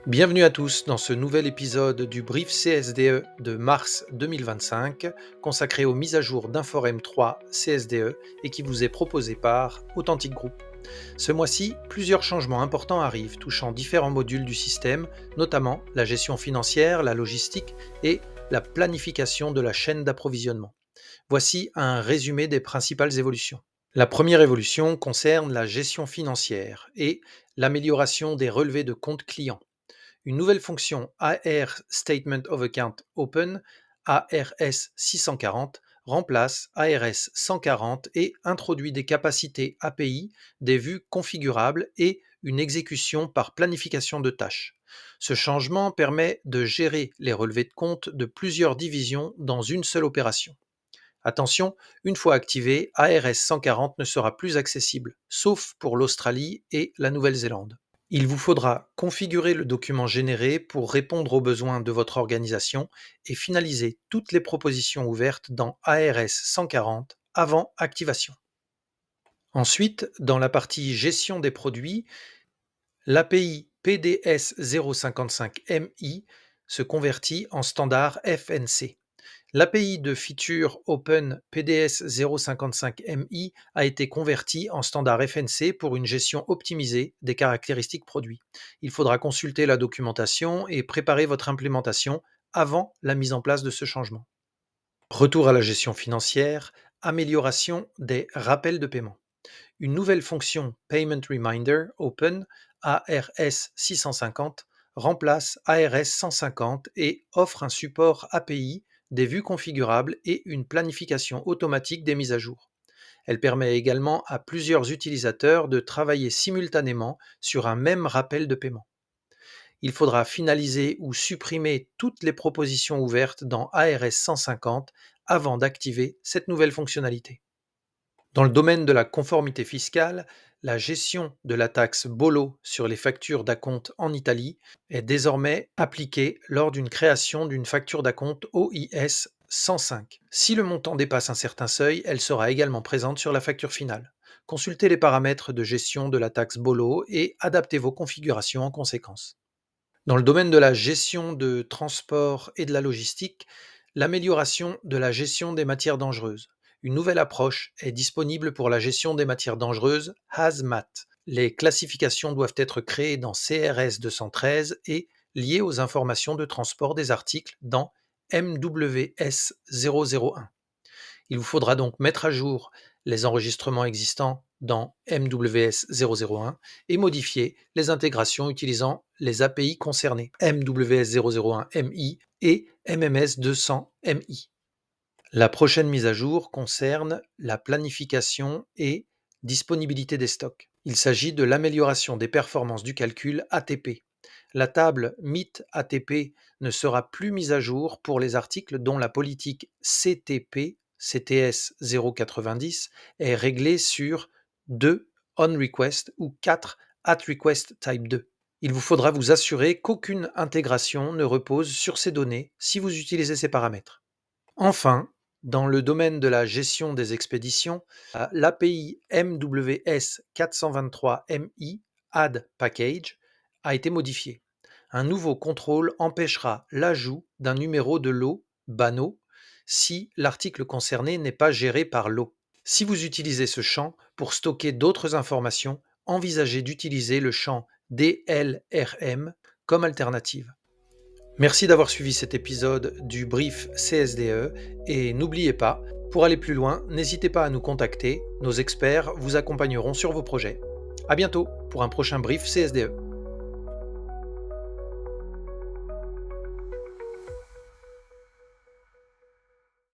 Bienvenue à tous dans ce nouvel épisode du brief CSDE de mars 2025, consacré aux mises à jour d'Inforem 3 CSDE et qui vous est proposé par Authentic Group. Ce mois-ci, plusieurs changements importants arrivent, touchant différents modules du système, notamment la gestion financière, la logistique et la planification de la chaîne d'approvisionnement. Voici un résumé des principales évolutions. La première évolution concerne la gestion financière et l'amélioration des relevés de comptes clients. Une nouvelle fonction AR Statement of Account Open, ARS 640, remplace ARS 140 et introduit des capacités API, des vues configurables et une exécution par planification de tâches. Ce changement permet de gérer les relevés de compte de plusieurs divisions dans une seule opération. Attention, une fois activé, ARS 140 ne sera plus accessible, sauf pour l'Australie et la Nouvelle-Zélande. Il vous faudra configurer le document généré pour répondre aux besoins de votre organisation et finaliser toutes les propositions ouvertes dans ARS 140 avant activation. Ensuite, dans la partie gestion des produits, l'API PDS 055MI se convertit en standard FNC. L'API de feature Open PDS 055MI a été convertie en standard FNC pour une gestion optimisée des caractéristiques produits. Il faudra consulter la documentation et préparer votre implémentation avant la mise en place de ce changement. Retour à la gestion financière, amélioration des rappels de paiement. Une nouvelle fonction Payment Reminder Open ARS 650 remplace ARS 150 et offre un support API, des vues configurables et une planification automatique des mises à jour. Elle permet également à plusieurs utilisateurs de travailler simultanément sur un même rappel de paiement. Il faudra finaliser ou supprimer toutes les propositions ouvertes dans ARS 150 avant d'activer cette nouvelle fonctionnalité. Dans le domaine de la conformité fiscale, la gestion de la taxe Bollo sur les factures d'acompte en Italie est désormais appliquée lors d'une création d'une facture d'acompte OIS 105. Si le montant dépasse un certain seuil, elle sera également présente sur la facture finale. Consultez les paramètres de gestion de la taxe Bollo et adaptez vos configurations en conséquence. Dans le domaine de la gestion de transport et de la logistique, l'amélioration de la gestion des matières dangereuses. Une nouvelle approche est disponible pour la gestion des matières dangereuses HAZMAT. Les classifications doivent être créées dans CRS 213 et liées aux informations de transport des articles dans MWS 001. Il vous faudra donc mettre à jour les enregistrements existants dans MWS 001 et modifier les intégrations utilisant les API concernées, MWS 001 MI et MMS 200 MI. La prochaine mise à jour concerne la planification et disponibilité des stocks. Il s'agit de l'amélioration des performances du calcul ATP. La table MIT ATP ne sera plus mise à jour pour les articles dont la politique CTP CTS 090 est réglée sur 2 on request ou 4 at request type 2. Il vous faudra vous assurer qu'aucune intégration ne repose sur ces données si vous utilisez ces paramètres. Enfin, dans le domaine de la gestion des expéditions, l'API MWS 423MI Add Package a été modifiée. Un nouveau contrôle empêchera l'ajout d'un numéro de lot BANO si l'article concerné n'est pas géré par lot. Si vous utilisez ce champ pour stocker d'autres informations, envisagez d'utiliser le champ DLRM comme alternative. Merci d'avoir suivi cet épisode du brief CSDE et n'oubliez pas, pour aller plus loin, n'hésitez pas à nous contacter, nos experts vous accompagneront sur vos projets. À bientôt pour un prochain brief CSDE.